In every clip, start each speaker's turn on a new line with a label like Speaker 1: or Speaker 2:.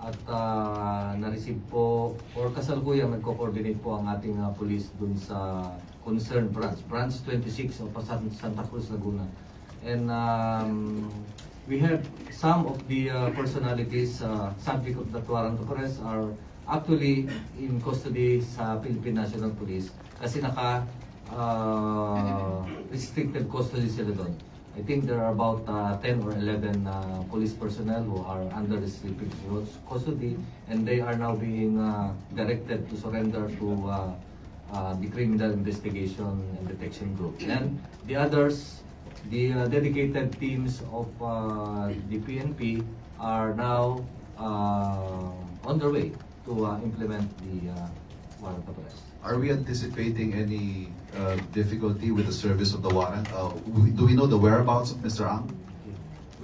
Speaker 1: at na-receive po or kasalukuyang nagko-coordinate po ang ating police dun sa concerned branch 26 of Santa Cruz, Laguna. And we have some of the personalities subject of that warrant of arrest are actually in custody sa Philippine National Police kasi restricted custody sila doon. I think there are about 10 or 11 police personnel who are under restricted custody, and they are now being directed to surrender to the Criminal Investigation and Detection Group. And the others, the dedicated teams of the PNP are now on their way to implement the warrant of arrest.
Speaker 2: Are we anticipating any difficulty with the service of the warrant? Do we know the whereabouts of Mr. Ang?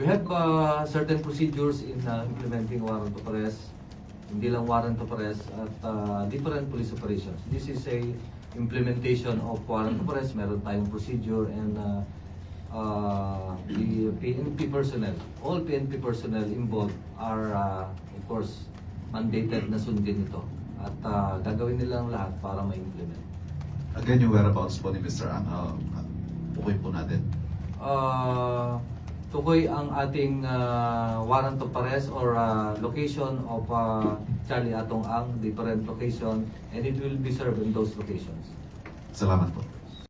Speaker 1: We have certain procedures in implementing warrant of arrest, hindi lang warrant of arrest, at different police operations. This is a implementation of warrant of arrest. Meron tayong procedure, and the PNP personnel, all PNP personnel involved are of course mandated na sundin ito. At gagawin nilang lahat para ma-implement.
Speaker 2: Again, yung whereabouts po ni Mr. Ang, okay po natin.
Speaker 1: Tukoy ang ating warrant of arrest or location of Charlie Atong Ang, different location, and it will be served in those locations.
Speaker 2: Salamat po.